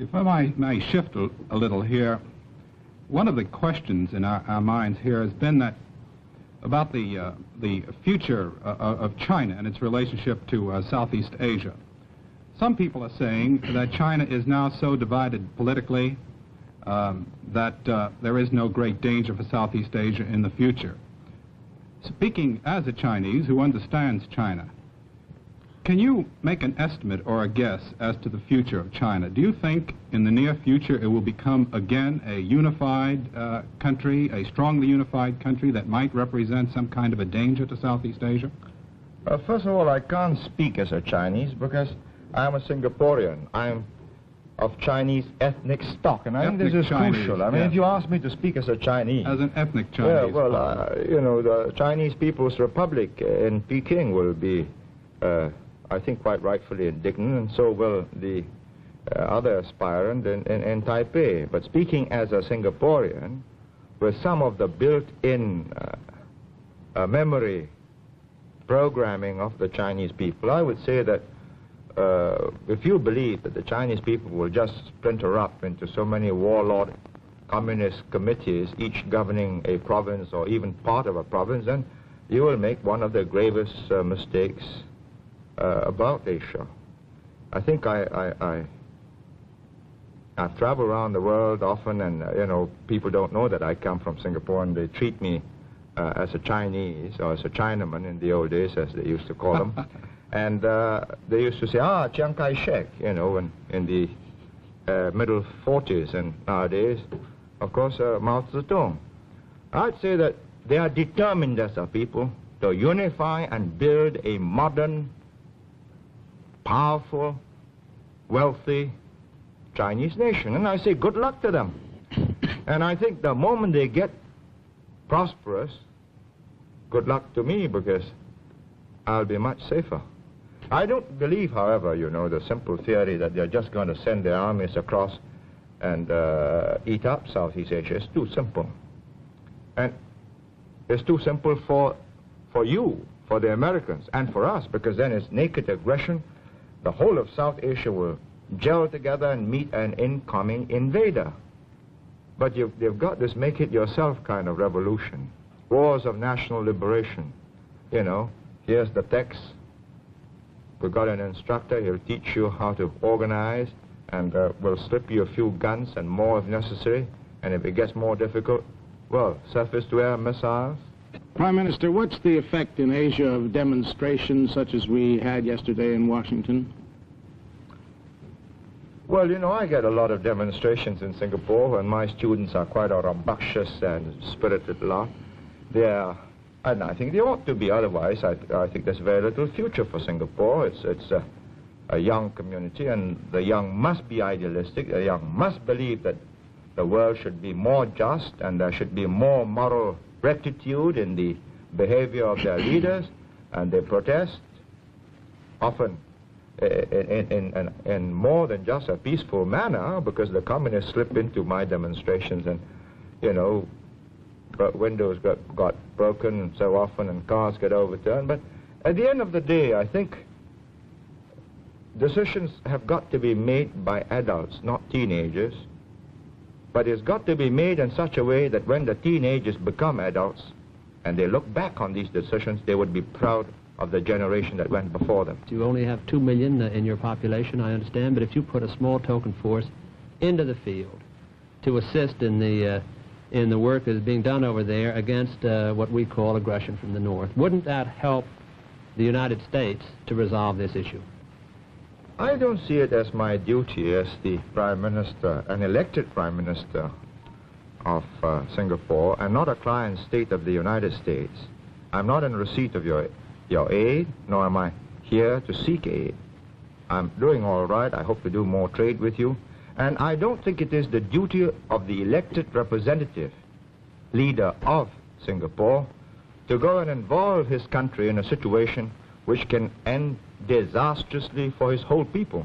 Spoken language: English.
If I may shift a little here, one of the questions in our minds here has been that about the future of China and its relationship to Southeast Asia. Some people are saying that China is now so divided politically that there is no great danger for Southeast Asia in the future. Speaking as a Chinese who understands China, can you make an estimate or a guess as to the future of China? Do you think in the near future it will become again a unified country, a strongly unified country that might represent some kind of a danger to Southeast Asia? First of all, I can't speak as a Chinese because I'm a Singaporean. I'm of Chinese ethnic stock, and I think this is crucial. I mean, if you ask me to speak as a Chinese... As an ethnic Chinese. Yeah, well, you know, the Chinese People's Republic in Peking will be, I think, quite rightfully indignant, and so will the other aspirant in Taipei. But speaking as a Singaporean, with some of the built-in memory programming of the Chinese people, I would say that if you believe that the Chinese people will just splinter up into so many warlord communist committees, each governing a province or even part of a province, then you will make one of the gravest mistakes about Asia. I think I've traveled around the world often, and you know, people don't know that I come from Singapore, and they treat me as a Chinese or as a Chinaman in the old days, as they used to call them. And they used to say, Chiang Kai-shek, you know, in the middle 40s, and nowadays, of course, Mao Zedong. I'd say that they are determined as a people to unify and build a modern, powerful, wealthy Chinese nation. And I say good luck to them. And I think the moment they get prosperous, good luck to me, because I'll be much safer. I don't believe, however, you know, the simple theory that they're just going to send their armies across and eat up Southeast Asia. It's too simple. And it's too simple for you, for the Americans, and for us, because then it's naked aggression. The whole of South Asia will gel together and meet an incoming invader. But they've got this make-it-yourself kind of revolution. Wars of national liberation. You know, here's the text. We've got an instructor, he'll teach you how to organize, and we'll slip you a few guns and more if necessary. And if it gets more difficult, well, surface-to-air missiles. Prime Minister, what's the effect in Asia of demonstrations such as we had yesterday in Washington? Well, you know, I get a lot of demonstrations in Singapore, and my students are quite a rambunctious and spirited lot. And I think they ought to be, otherwise I think there's very little future for Singapore. It's a young community, and the young must be idealistic. The young must believe that the world should be more just, and there should be more moral rectitude in the behavior of their leaders, and they protest, often in more than just a peaceful manner, because the communists slip into my demonstrations, and, you know, windows got broken so often, and cars get overturned. But at the end of the day, I think decisions have got to be made by adults, not teenagers. But it's got to be made in such a way that when the teenagers become adults and they look back on these decisions, they would be proud of the generation that went before them. You only have 2 million in your population, I understand, but if you put a small token force into the field to assist in the work that is being done over there against what we call aggression from the North, wouldn't that help the United States to resolve this issue? I don't see it as my duty as the Prime Minister, an elected Prime Minister of Singapore, and not a client state of the United States. I'm not in receipt of your aid, nor am I here to seek aid. I'm doing all right. I hope to do more trade with you. And I don't think it is the duty of the elected representative, leader of Singapore, to go and involve his country in a situation which can end disastrously for his whole people.